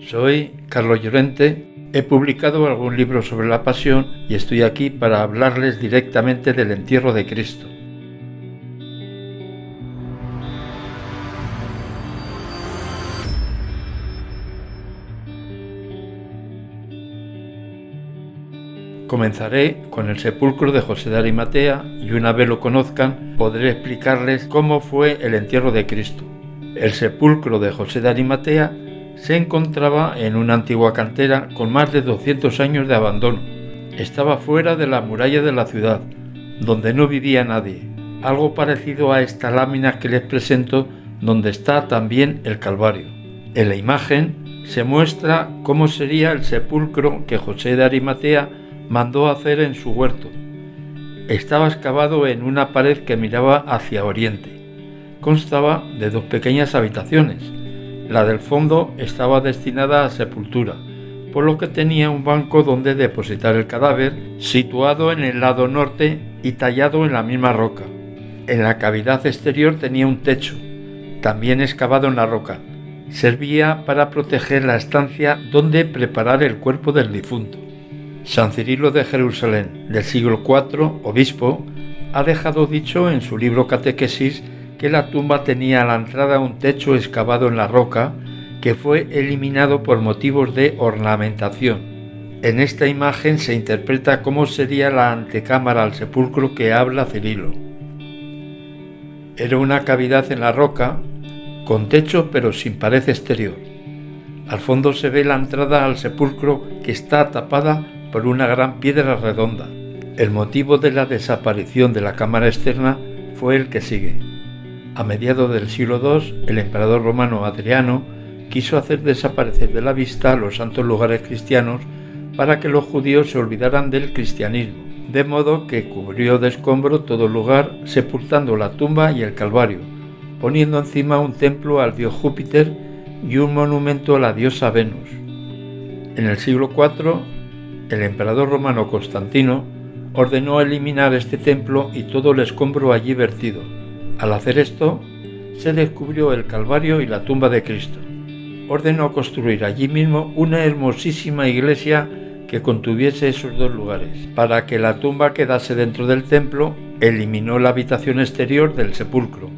Soy Carlos Llorente, he publicado algún libro sobre la Pasión y estoy aquí para hablarles directamente del entierro de Cristo. Comenzaré con el sepulcro de José de Arimatea y una vez lo conozcan podré explicarles cómo fue el entierro de Cristo. El sepulcro de José de Arimatea se encontraba en una antigua cantera con más de 200 años de abandono. Estaba fuera de la muralla de la ciudad, donde no vivía nadie, algo parecido a esta lámina que les presento, donde está también el Calvario. En la imagen se muestra cómo sería el sepulcro que José de Arimatea mandó hacer en su huerto. Estaba excavado en una pared que miraba hacia oriente. Constaba de dos pequeñas habitaciones. La del fondo estaba destinada a sepultura, por lo que tenía un banco donde depositar el cadáver, situado en el lado norte y tallado en la misma roca. En la cavidad exterior tenía un techo, también excavado en la roca. Servía para proteger la estancia donde preparar el cuerpo del difunto. San Cirilo de Jerusalén, del siglo IV, obispo, ha dejado dicho en su libro Catequesis que la tumba tenía a la entrada un techo excavado en la roca que fue eliminado por motivos de ornamentación. En esta imagen se interpreta cómo sería la antecámara al sepulcro que habla Cirilo. Era una cavidad en la roca con techo pero sin pared exterior. Al fondo se ve la entrada al sepulcro que está tapada por una gran piedra redonda. El motivo de la desaparición de la cámara externa fue el que sigue. A mediados del siglo II, el emperador romano Adriano quiso hacer desaparecer de la vista los santos lugares cristianos para que los judíos se olvidaran del cristianismo, de modo que cubrió de escombro todo el lugar, sepultando la tumba y el Calvario, poniendo encima un templo al dios Júpiter y un monumento a la diosa Venus. En el siglo IV, el emperador romano Constantino ordenó eliminar este templo y todo el escombro allí vertido. Al hacer esto, se descubrió el Calvario y la tumba de Cristo. Ordenó construir allí mismo una hermosísima iglesia que contuviese esos dos lugares. Para que la tumba quedase dentro del templo, eliminó la habitación exterior del sepulcro.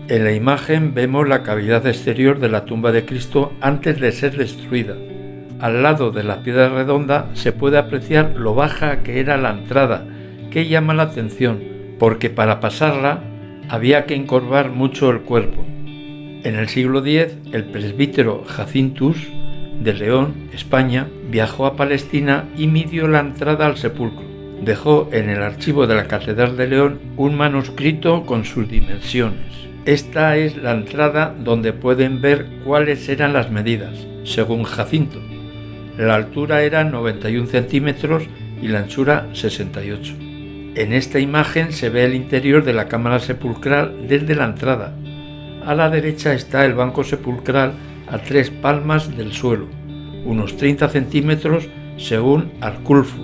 En la imagen vemos la cavidad exterior de la tumba de Cristo antes de ser destruida. Al lado de la piedra redonda se puede apreciar lo baja que era la entrada, que llama la atención, porque para pasarla había que encorvar mucho el cuerpo. En el siglo X, el presbítero Jacintus, de León, España, viajó a Palestina y midió la entrada al sepulcro. Dejó en el archivo de la Catedral de León un manuscrito con sus dimensiones. Esta es la entrada donde pueden ver cuáles eran las medidas, según Jacinto. La altura era 91 centímetros y la anchura 68. En esta imagen se ve el interior de la cámara sepulcral desde la entrada. A la derecha está el banco sepulcral a 3 palmas del suelo, unos 30 centímetros según Arculfo.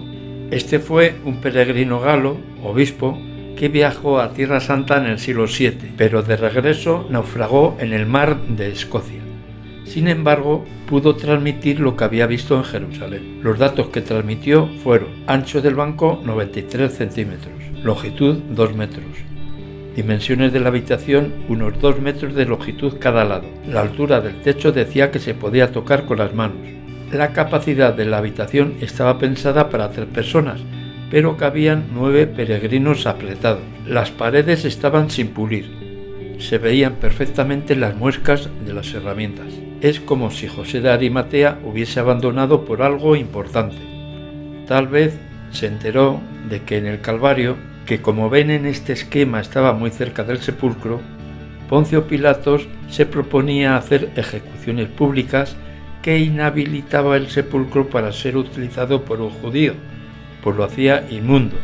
Este fue un peregrino galo, obispo, que viajó a Tierra Santa en el siglo VII, pero de regreso naufragó en el mar de Escocia. Sin embargo, pudo transmitir lo que había visto en Jerusalén. Los datos que transmitió fueron: ancho del banco 93 centímetros, longitud 2 metros, dimensiones de la habitación unos 2 metros de longitud cada lado. La altura del techo decía que se podía tocar con las manos. La capacidad de la habitación estaba pensada para 3 personas, pero cabían 9 peregrinos apretados. Las paredes estaban sin pulir. Se veían perfectamente las muescas de las herramientas. Es como si José de Arimatea hubiese abandonado por algo importante. Tal vez se enteró de que en el Calvario, que como ven en este esquema estaba muy cerca del sepulcro, Poncio Pilatos se proponía hacer ejecuciones públicas que inhabilitaba el sepulcro para ser utilizado por un judío, pues lo hacía inmundo.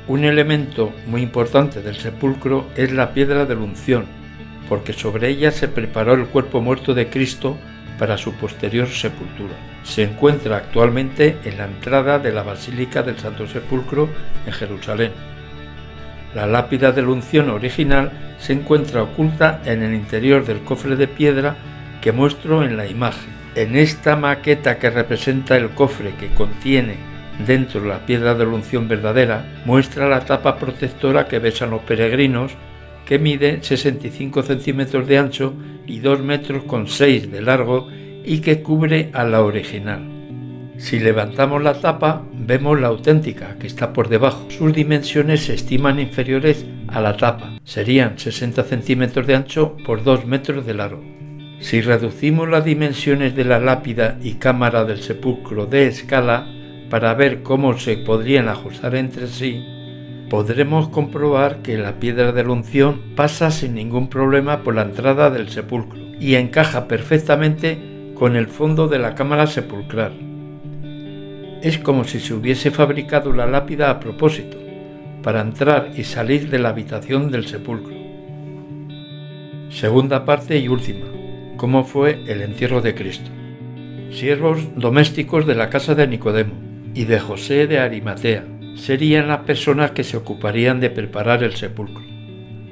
Un elemento muy importante del sepulcro es la piedra de la unción, porque sobre ella se preparó el cuerpo muerto de Cristo para su posterior sepultura. Se encuentra actualmente en la entrada de la Basílica del Santo Sepulcro en Jerusalén. La lápida de la unción original se encuentra oculta en el interior del cofre de piedra que muestro en la imagen. En esta maqueta que representa el cofre que contiene dentro la piedra de la unción verdadera, muestra la tapa protectora que besan los peregrinos, que mide 65 centímetros de ancho y 2,6 metros de largo y que cubre a la original. Si levantamos la tapa, vemos la auténtica, que está por debajo. Sus dimensiones se estiman inferiores a la tapa. Serían 60 centímetros de ancho por 2 metros de largo. Si reducimos las dimensiones de la lápida y cámara del sepulcro de escala para ver cómo se podrían ajustar entre sí, podremos comprobar que la piedra de la unción pasa sin ningún problema por la entrada del sepulcro y encaja perfectamente con el fondo de la cámara sepulcral. Es como si se hubiese fabricado la lápida a propósito, para entrar y salir de la habitación del sepulcro. Segunda parte y última. ¿Cómo fue el entierro de Cristo? Siervos domésticos de la casa de Nicodemo y de José de Arimatea serían las personas que se ocuparían de preparar el sepulcro.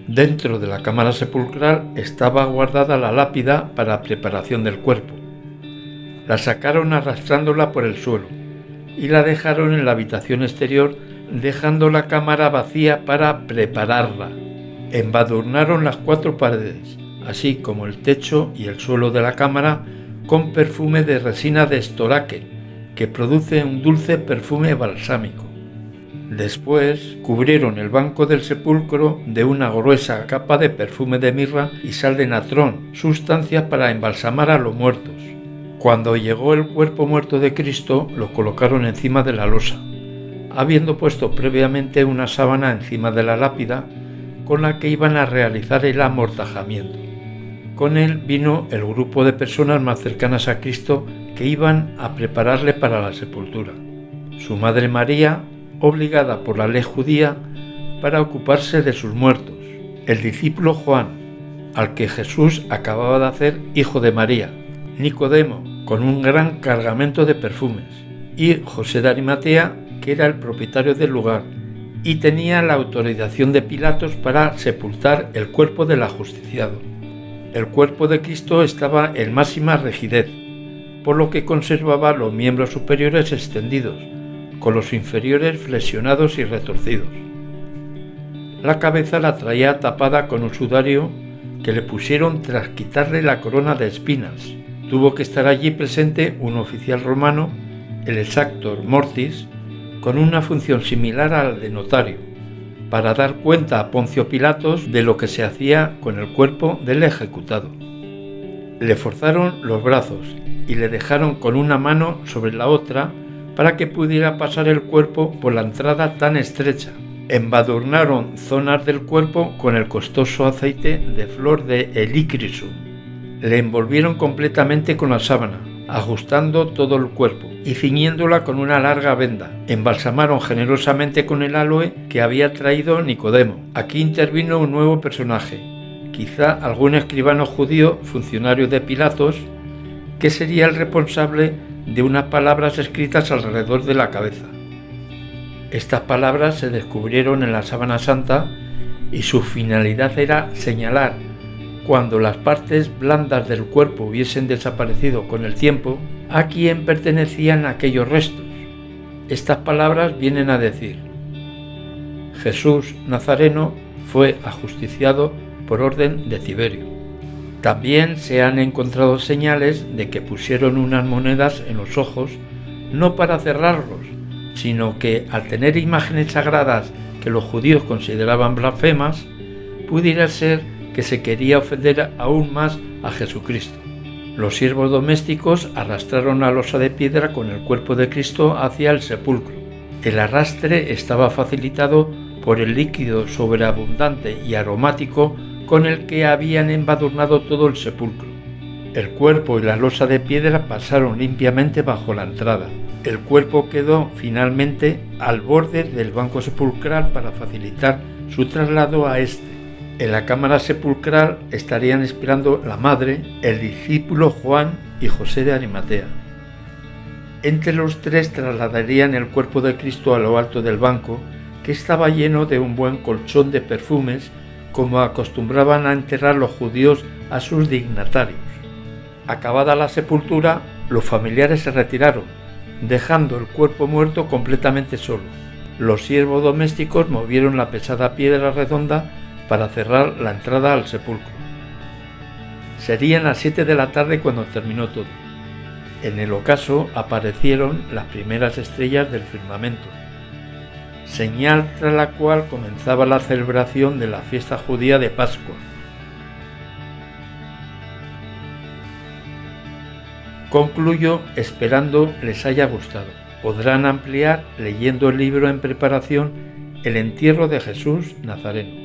Dentro de la cámara sepulcral estaba guardada la lápida para preparación del cuerpo. La sacaron arrastrándola por el suelo y la dejaron en la habitación exterior, dejando la cámara vacía para prepararla. Embadurnaron las 4 paredes, así como el techo y el suelo de la cámara, con perfume de resina de estoraque, que produce un dulce perfume balsámico. Después cubrieron el banco del sepulcro de una gruesa capa de perfume de mirra y sal de natrón, sustancias para embalsamar a los muertos. Cuando llegó el cuerpo muerto de Cristo, lo colocaron encima de la losa, habiendo puesto previamente una sábana encima de la lápida con la que iban a realizar el amortajamiento. Con él vino el grupo de personas más cercanas a Cristo que iban a prepararle para la sepultura. Su madre María, obligada por la ley judía para ocuparse de sus muertos, el discípulo Juan, al que Jesús acababa de hacer hijo de María, Nicodemo, con un gran cargamento de perfumes, y José de Arimatea, que era el propietario del lugar y tenía la autorización de Pilatos para sepultar el cuerpo del ajusticiado. El cuerpo de Cristo estaba en máxima rigidez, por lo que conservaba los miembros superiores extendidos, con los inferiores flexionados y retorcidos. La cabeza la traía tapada con un sudario que le pusieron tras quitarle la corona de espinas. Tuvo que estar allí presente un oficial romano, el exactor mortis, con una función similar a la de notario, para dar cuenta a Poncio Pilatos de lo que se hacía con el cuerpo del ejecutado. Le forzaron los brazos y le dejaron con una mano sobre la otra para que pudiera pasar el cuerpo por la entrada tan estrecha. Embadurnaron zonas del cuerpo con el costoso aceite de flor de helichrysum. Le envolvieron completamente con la sábana, ajustando todo el cuerpo y ciñéndola con una larga venda. Embalsamaron generosamente con el aloe que había traído Nicodemo. Aquí intervino un nuevo personaje, quizá algún escribano judío, funcionario de Pilatos, que sería el responsable de unas palabras escritas alrededor de la cabeza. Estas palabras se descubrieron en la sábana santa y su finalidad era señalar, cuando las partes blandas del cuerpo hubiesen desaparecido con el tiempo, a quién pertenecían aquellos restos. Estas palabras vienen a decir: Jesús Nazareno fue ajusticiado por orden de Tiberio. También se han encontrado señales de que pusieron unas monedas en los ojos, no para cerrarlos, sino que al tener imágenes sagradas que los judíos consideraban blasfemas, pudiera ser que se quería ofender aún más a Jesucristo. Los siervos domésticos arrastraron la losa de piedra con el cuerpo de Cristo hacia el sepulcro. El arrastre estaba facilitado por el líquido sobreabundante y aromático con el que habían embadurnado todo el sepulcro. El cuerpo y la losa de piedra pasaron limpiamente bajo la entrada. El cuerpo quedó finalmente al borde del banco sepulcral para facilitar su traslado a este. En la cámara sepulcral estarían esperando la madre, el discípulo Juan y José de Arimatea. Entre los tres trasladarían el cuerpo de Cristo a lo alto del banco, que estaba lleno de un buen colchón de perfumes, como acostumbraban a enterrar los judíos a sus dignatarios. Acabada la sepultura, Los familiares se retiraron, dejando el cuerpo muerto completamente solo. Los siervos domésticos movieron la pesada piedra redonda para cerrar la entrada al sepulcro. Serían las 7 de la tarde cuando terminó todo. En el ocaso aparecieron las primeras estrellas del firmamento, señal tras la cual comenzaba la celebración de la fiesta judía de Pascua. Concluyo esperando les haya gustado. Podrán ampliar leyendo el libro en preparación El entierro de Jesús Nazareno.